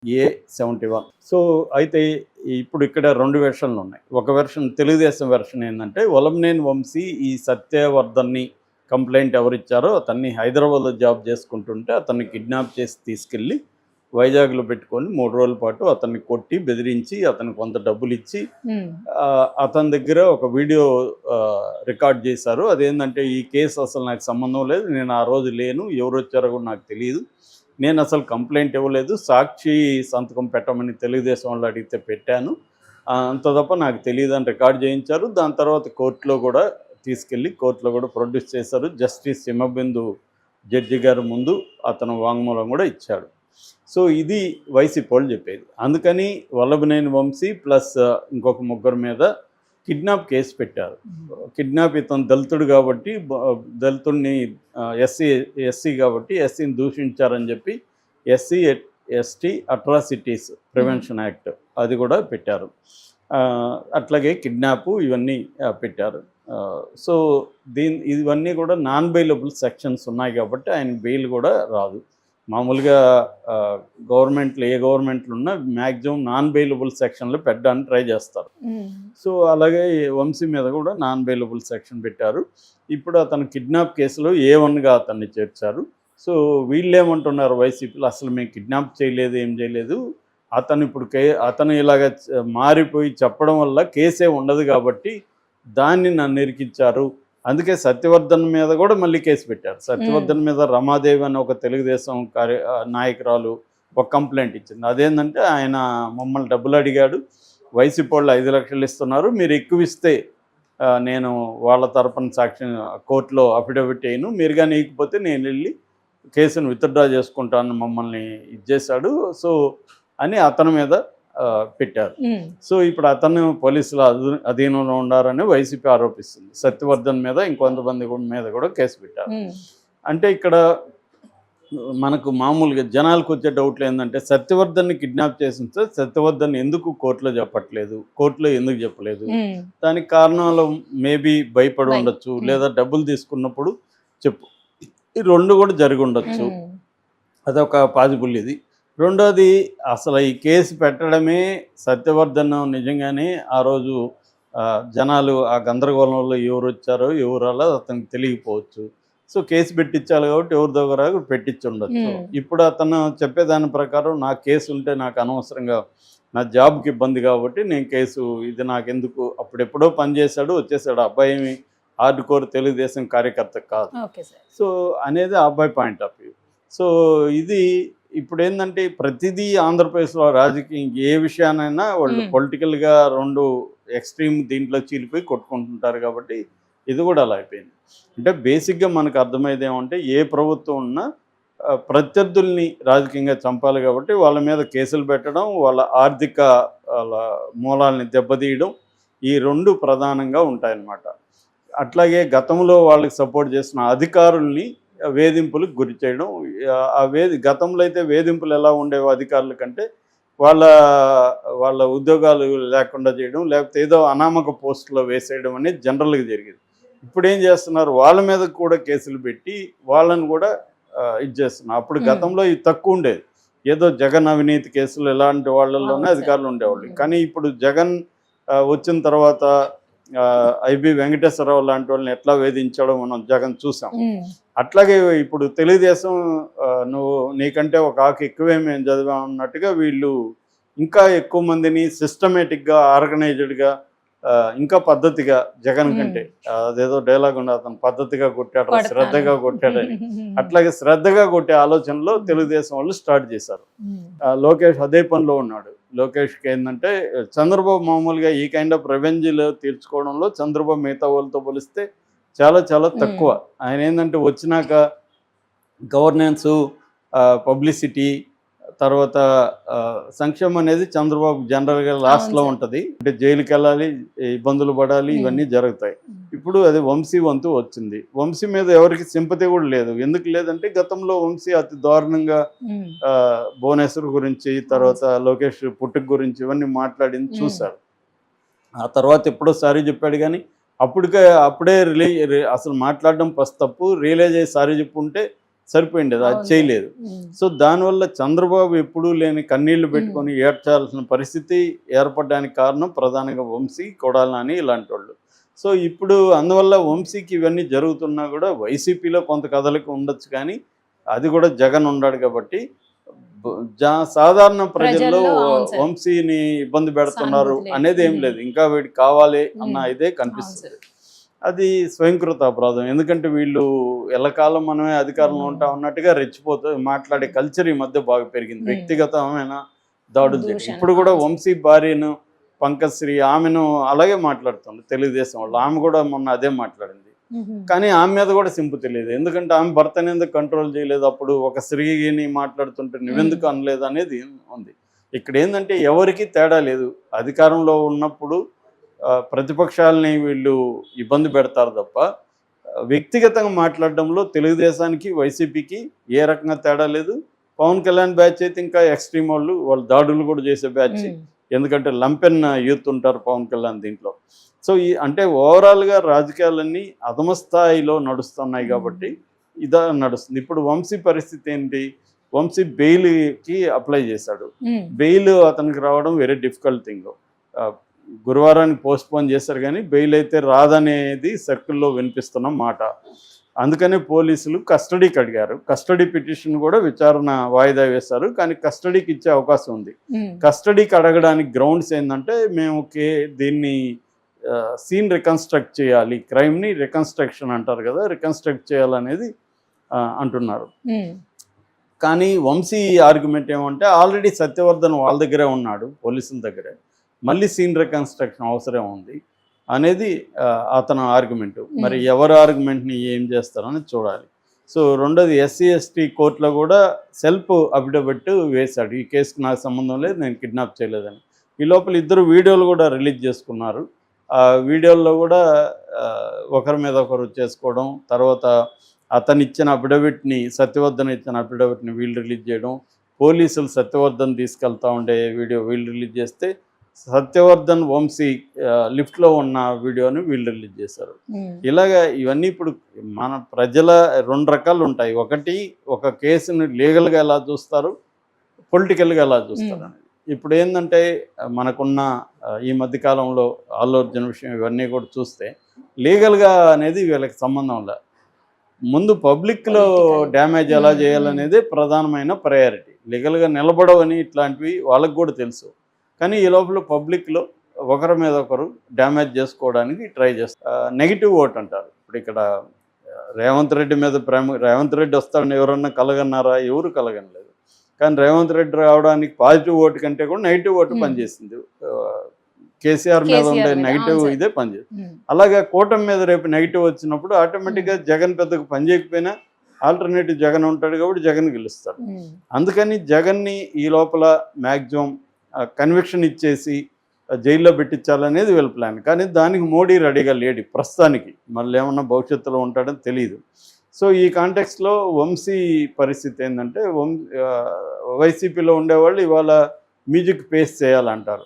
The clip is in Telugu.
A71. సో, అయితే ఇప్పుడు ఇక్కడ 2 వెర్షన్‌లు ఉన్నాయి. ఒక వెర్షన్ తెలుగుదేశం వెర్షన్ ఏందంటే, వలంనేని వంశీ ఈ సత్యవర్ధన్‌ని కంప్లెయింట్ ఎవరిచ్చారో అతన్ని హైదరాబాద్‌లో జాబ్ చేసుకుంటుంటే అతన్ని కిడ్నాప్ చేసి తీసుకెళ్ళి వైజాగ్‌లో పెట్టుకొని 3 రోజుల పాటు అతన్ని కొట్టి, బెదిరించి, అతనికి కొంత డబ్బులిచ్చి అతని దగ్గర ఒక వీడియో రికార్డ్ చేశారు. అదేంటంటే, ఈ కేసు అసలు నాకు సంబంధం లేదు. నేను ఆ రోజు లేను. ఎవరొచ్చారో కూడా నాకు తెలీదు. నేను అసలు కంప్లైంట్ ఇవ్వలేదు. సాక్షి సంతకం పెట్టమని తెలుగుదేశం వాళ్ళు అడిగితే పెట్టాను. అంత తప్ప నాకు తెలీదని రికార్డ్ చేయించారు. దాని తర్వాత కోర్టులో కూడా తీసుకెళ్ళి కోర్టులో కూడా ప్రొడ్యూస్ చేశారు. జస్టిస్ హిమబిందు జడ్జి గారి ముందు అతను వాంగ్మూలం కూడా ఇచ్చాడు. సో ఇది వైసీపీ వాళ్ళు చెప్పేది. అందుకని వల్లభనేని వంశీ ప్లస్ ఇంకొక ముగ్గురు మీద కిడ్నాప్ కేసు పెట్టారు. కిడ్నాప్ ఇతను దళితుడు కాబట్టి దళితుడిని ఎస్సీ కాబట్టి ఎస్సీని దూషించారని చెప్పి ఎస్సీ అట్రాసిటీస్ ప్రివెన్షన్ యాక్ట్ అది కూడా పెట్టారు. అట్లాగే కిడ్నాప్ ఇవన్నీ పెట్టారు. సో ఇవన్నీ కూడా నాన్ బెయిలబుల్ సెక్షన్స్ ఉన్నాయి కాబట్టి ఆయన బెయిల్ కూడా రాదు. మామూలుగా గవర్నమెంట్లు ఏ గవర్నమెంట్లు ఉన్నా మ్యాక్సిమం నాన్ బెయిలబుల్ సెక్షన్లు పెట్టడానికి ట్రై చేస్తారు. సో అలాగే వంశీ మీద కూడా నాన్ బెయిలబుల్ సెక్షన్ పెట్టారు. ఇప్పుడు అతను కిడ్నాప్ కేసులో A1గా అతన్ని చేర్చారు. సో వీళ్ళు ఏమంటున్నారు వైసీపీలో, అసలు మేము కిడ్నాప్ చేయలేదు, ఏం చేయలేదు, అతను ఇప్పుడు అతను ఇలాగ మారిపోయి చెప్పడం వల్ల కేసే ఉండదు కాబట్టి దాన్ని నన్ను ఇరికించారు. అందుకే సత్యవర్ధన్ మీద కూడా మళ్ళీ కేసు పెట్టారు. సత్యవర్ధన్ మీద రమాదేవి అని ఒక తెలుగుదేశం నాయకురాలు ఒక కంప్లైంట్ ఇచ్చింది. అదేంటంటే, ఆయన మమ్మల్ని డబ్బులు అడిగాడు, వైసీపీ వాళ్ళు 5 లక్షలు ఇస్తున్నారు, మీరు ఎక్కువ ఇస్తే నేను వాళ్ళ తరపున సాక్షి కోర్టులో అఫిడవిట్ అయ్యాను, మీరు కానీ ఇకపోతే నేను వెళ్ళి కేసును విత్డ్రా చేసుకుంటాను మమ్మల్ని ఇచ్చేశాడు. సో అని అతని మీద పెట్టారు. సో ఇప్పుడు అతను పోలీసుల అధీనంలో ఉండారని వైసీపీ ఆరోపిస్తుంది. సత్యవర్ధన్ మీద ఇంకొంతమంది మీద కూడా కేసు పెట్టారు. అంటే ఇక్కడ మనకు మామూలుగా జనాలకు వచ్చే డౌట్లు ఏంటంటే, సత్యవర్ధన్ని కిడ్నాప్ చేసిన సత్యవర్ధన్ ఎందుకు కోర్టులో చెప్పట్లేదు, కోర్టులో ఎందుకు చెప్పలేదు, దానికి కారణాలు మేబీ భయపడి ఉండొచ్చు, లేదా డబ్బులు తీసుకున్నప్పుడు చెప్పు, ఈ 2 కూడా జరిగి ఉండొచ్చు. అదొక పాజిబుల్. ఇది రెండోది, అసలు ఈ కేసు పెట్టడమే సత్యవర్ధన్ నిజంగానే ఆ రోజు జనాలు ఆ గందరగోళంలో ఎవరు వచ్చారో ఎవరు అలా అతనికి తెలియకపోవచ్చు. సో కేసు పెట్టించాలి కాబట్టి ఎవరి దగ్గర పెట్టించి ఉండొచ్చు. ఇప్పుడు అతను చెప్పేదాని ప్రకారం నా కేసు ఉంటే నాకు అనవసరంగా నా జాబ్కి ఇబ్బంది కాబట్టి నేను కేసు ఇది నాకెందుకు, అప్పుడెప్పుడో పనిచేశాడు వచ్చేసాడు, అబ్బాయి ఏమి హార్డ్ కోర్ తెలుగుదేశం కార్యకర్త కాదు. సో అనేది ఆ అబ్బాయి పాయింట్ ఆఫ్ వ్యూ. సో ఇది ఇప్పుడు ఏంటంటే, ప్రతిదీ ఆంధ్రప్రదేశ్లో రాజకీయం ఏ విషయానైనా వాళ్ళు పొలిటికల్గా 2 ఎక్స్ట్రీమ్ దీంట్లో చీలిపోయి కొట్టుకుంటుంటారు కాబట్టి ఇది కూడా అలా అయిపోయింది. అంటే బేసిక్గా మనకు అర్థమైంది ఏమంటే, ఏ ప్రభుత్వం ఉన్నా ప్రత్యర్థుల్ని రాజకీయంగా చంపాలి కాబట్టి వాళ్ళ మీద కేసులు పెట్టడం, వాళ్ళ ఆర్థిక మూలాల్ని దెబ్బతీయడం, ఈ 2 ప్రధానంగా ఉంటాయన్నమాట. అట్లాగే గతంలో వాళ్ళకి సపోర్ట్ చేసిన అధికారుల్ని వేధింపులకు గురి చేయడం. గతంలో అయితే వేధింపులు ఎలా ఉండేవో అధికారుల కంటే, వాళ్ళ ఉద్యోగాలు లేకుండా చేయడం, లేకపోతే ఏదో అనామక పోస్టులో వేసేయడం అనేది జనరల్గా జరిగేది. ఇప్పుడు ఏం చేస్తున్నారు, వాళ్ళ మీద కూడా కేసులు పెట్టి వాళ్ళని కూడా ఇది చేస్తున్నారు. అప్పుడు గతంలో ఇది తక్కువ ఉండేది, ఏదో జగన్ అవినీతి కేసులు ఇలాంటి వాళ్ళల్లోనే అధికారులు ఉండేవాళ్ళు. కానీ ఇప్పుడు జగన్ వచ్చిన తర్వాత ఐబి వెంకటేశ్వరరావు లాంటి వాళ్ళని ఎట్లా వేధించడం మనం జగన్ చూసాం. అట్లాగే ఇప్పుడు తెలుగుదేశం నీకంటే ఒక ఆకు ఎక్కువే మేము చదివాం అన్నట్టుగా వీళ్ళు ఇంకా ఎక్కువ మందిని సిస్టమేటిక్గా ఆర్గనైజ్డ్గా ఇంకా పద్ధతిగా జగన్ కంటే, అదేదో డైలాగ్ ఉండే, అతను పద్ధతిగా కొట్టాడు శ్రద్ధగా కొట్టాడని, అట్లాగే శ్రద్ధగా కొట్టే ఆలోచనలో తెలుగుదేశం వాళ్ళు స్టార్ట్ చేశారు. లోకేష్ అదే పనిలో ఉన్నాడు. లోకేష్కి ఏంటంటే, చంద్రబాబు మామూలుగా ఈ కైండ్ ఆఫ్ రెవెంజ్లు తీర్చుకోవడంలో చంద్రబాబు మిగతా వాళ్ళతో పోలిస్తే చాలా చాలా తక్కువ. ఆయన ఏంటంటే వచ్చినాక గవర్నెన్సు, పబ్లిసిటీ, తర్వాత సంక్షేమం అనేది చంద్రబాబు జనరల్గా లాస్ట్లో ఉంటుంది. అంటే జైలుకి వెళ్ళాలి, ఇబ్బందులు పడాలి, ఇవన్నీ జరుగుతాయి. ఇప్పుడు అది వంశీ వంతు వచ్చింది. వంశీ మీద ఎవరికి సింపతి కూడా లేదు. ఎందుకు లేదంటే, గతంలో వంశీ అతి దారుణంగా భువనేశ్వర్ గురించి, తర్వాత లోకేష్ పుట్టుక గురించి ఇవన్నీ మాట్లాడింది చూశారు. ఆ తర్వాత ఎప్పుడో సారీ చెప్పాడు, కానీ అప్పుడే అసలు మాట్లాడడం ఫస్ట్ తప్పు, రియలైజ్ అయ్యి సారీ చెప్పుంటే సరిపోయిండేది, అది అవును. చేయలేదు. ఉమ్. సో దానివల్ల చంద్రబాబు ఎప్పుడూ లేని కన్నీళ్లు పెట్టుకొని ఏడ్చాల్సిన పరిస్థితి ఏర్పడడానికి కారణం ప్రధానంగా వంశీ, కొడాలి నాని ఇలాంటి వాళ్ళు. సో ఇప్పుడు అందువల్ల వంశీకి ఇవన్నీ జరుగుతున్నా కూడా వైసీపీలో కొంత కదలిక ఉండొచ్చు, కానీ అది కూడా జగన్ ఉన్నాడు కాబట్టి సాధారణ ప్రజల్లో ప్రజల్లో అవును సార్. వంశీని ఇబ్బంది పెడుతున్నారు సానుభూతి లేదు. అనేది ఏం లేదు, ఇంకా వీడికి కావాలి అన్న ఇదే అవును కనిపిస్తుంది. సార్. అది స్వయంకృత అపరాధం. ఎందుకంటే వీళ్ళు ఎల్లకాలం మనమే అధికారంలో ఉంటాం అన్నట్టుగా రెచ్చిపోతూ మాట్లాడే కల్చర్ ఈ మధ్య బాగా పెరిగింది. వ్యక్తిగతమైన దాడులు చేయడం. దూషణ. ఇప్పుడు కూడా అవును సార్. వంశీ భార్యను, పంకశ్రీ ఆమెను అలాగే మాట్లాడుతుంది తెలుగుదేశం వాళ్ళు. ఆమె కూడా మొన్న అదే మాట్లాడింది. కానీ ఆమె మీద కూడా సింపతి లేదు. ఎందుకంటే ఆమె భర్తని ఎందుకు కంట్రోల్ చేయలేదు, అప్పుడు ఒక స్త్రీని మాట్లాడుతుంటే నువ్వెందుకు అనలేదు అనేది ఉంది. ఇక్కడ ఏంటంటే ఎవరికి తేడా లేదు. అధికారంలో ఉన్నప్పుడు ప్రతిపక్షాలని వీళ్ళు ఇబ్బంది పెడతారు తప్ప వ్యక్తిగతంగా మాట్లాడడంలో తెలుగుదేశానికి, వైసీపీకి ఏ రకంగా తేడా లేదు. పవన్ కళ్యాణ్ బ్యాచ్ అయితే ఇంకా ఎక్స్ట్రీమ్ వాళ్ళు దాడులు కూడా చేసే బ్యాచ్. ఎందుకంటే లంపెన్ యూత్ ఉంటారు పవన్ కళ్యాణ్ దీంట్లో. సో అంటే ఓవరాల్గా రాజకీయాలన్నీ అధమ స్థాయిలో నడుస్తున్నాయి కాబట్టి ఇదా నడుస్తుంది. ఇప్పుడు వంశీ పరిస్థితి ఏంటి? వంశీ బెయిల్కి అప్లై చేశాడు. బెయిల్ అతనికి రావడం వెరీ డిఫికల్ట్ థింగ్. గురువారానికి పోస్ట్పోన్ చేశారు, కానీ బెయిల్ అయితే రాదనేది సర్కిల్లో వినిపిస్తున్న మాట. అందుకనే పోలీసులు కస్టడీకి అడిగారు. కస్టడీ పిటిషన్ కూడా విచారణ వాయిదా వేశారు, కానీ కస్టడీకి ఇచ్చే అవకాశం ఉంది. కస్టడీకి అడగడానికి గ్రౌండ్స్ ఏంటంటే మేము దీన్ని సీన్ రికన్స్ట్రక్ట్ చేయాలి, క్రైమ్ని రికన్స్ట్రక్షన్ అంటారు కదా, రికన్స్ట్రక్ట్ చేయాలనేది అంటున్నారు. కానీ వంశీ ఆర్గ్యుమెంట్ ఏమంటే ఆల్రెడీ సత్యవర్ధన్ వాళ్ళ దగ్గరే ఉన్నాడు, పోలీసుల దగ్గరే, మళ్ళీ సీన్ రికన్స్ట్రక్షన్ అవసరం ఉంది అనేది అతను ఆర్గ్యుమెంట్. మరి ఎవరి ఆర్గ్యుమెంట్ని ఏం చేస్తారని చూడాలి. సో రెండోది ఎస్సీ ఎస్టీ కోర్టులో కూడా సెల్ఫ్ అఫిడవిట్ వేశాడు, ఈ కేసుకు నాకు సంబంధం లేదు, నేను కిడ్నాప్ చేయలేదని. ఈ లోపల ఇద్దరు వీడియోలు కూడా రిలీజ్ చేసుకున్నారు. ఆ వీడియోల్లో కూడా ఒకరి మీద ఒకరు చేసుకోవడం, తర్వాత అతను ఇచ్చిన అఫిడవిట్ని, సత్యవర్ధన్ ఇచ్చిన అఫిడవిట్ని వీళ్ళు రిలీజ్ చేయడం, పోలీసులు సత్యవర్ధన్ తీసుకెళ్తా ఉండే వీడియో వీళ్ళు రిలీజ్ చేస్తే సత్యవర్ధన్ వంశీ లిఫ్ట్లో ఉన్న వీడియోని వీళ్ళు రిలీజ్ చేశారు. ఇలాగా ఇవన్నీ ఇప్పుడు మన ప్రజల రెండు రకాలు ఉంటాయి. ఒకటి, ఒక కేసుని లీగల్గా ఎలా చూస్తారు, పొలిటికల్గా ఎలా చూస్తారు అనేది. ఇప్పుడు ఏంటంటే మనకున్న ఈ మధ్యకాలంలో అల్లు అర్జున్ విషయం ఇవన్నీ కూడా చూస్తే లీగల్గా అనేది వీళ్ళకి సంబంధం లేదు. ముందు పబ్లిక్లో డ్యామేజ్ ఎలా చేయాలనేది ప్రధానమైన ప్రయారిటీ. లీగల్గా నిలబడవని ఇట్లాంటివి వాళ్ళకి కూడా తెలుసు, కానీ ఈ లోపల పబ్లిక్లో ఒకరి మీద ఒకరు డ్యామేజ్ చేసుకోవడానికి ట్రై చేస్తారు. నెగిటివ్ ఓట్ అంటారు. ఇప్పుడు ఇక్కడ రేవంత్ రెడ్డి మీద రేవంత్ రెడ్డి వస్తాడని ఎవరన్నా కలగన్నారా? ఎవరు కలగనలేదు. కానీ రేవంత్ రెడ్డి రావడానికి పాజిటివ్ ఓటు కంటే కూడా నెగిటివ్ ఓటు పనిచేసింది. కేసీఆర్ మీద ఉండే నెగిటివ్ ఇదే పనిచేస్తుంది. అలాగే కూటమి మీద రేపు నెగిటివ్ వచ్చినప్పుడు ఆటోమేటిక్గా జగన్ పెద్దకు పనిచేయకపోయినా ఆల్టర్నేటివ్ జగన్ ఉంటాడు కాబట్టి జగన్ గెలుస్తాడు. అందుకని జగన్ని ఈ లోపల మ్యాక్సిమం కన్విక్షన్ ఇచ్చేసి జైల్లో పెట్టించాలనేది వీళ్ళ ప్లాన్. కానీ దానికి మోడీ రెడీగా లేడు ప్రస్తుతానికి. మళ్ళీ ఏమన్నా భవిష్యత్తులో ఉంటాడని తెలియదు. సో ఈ కాంటెక్స్లో వంశీ పరిస్థితి ఏంటంటే వైసీపీలో ఉండేవాళ్ళు ఇవాళ మ్యూజిక్ పేస్ చేయాలంటారు.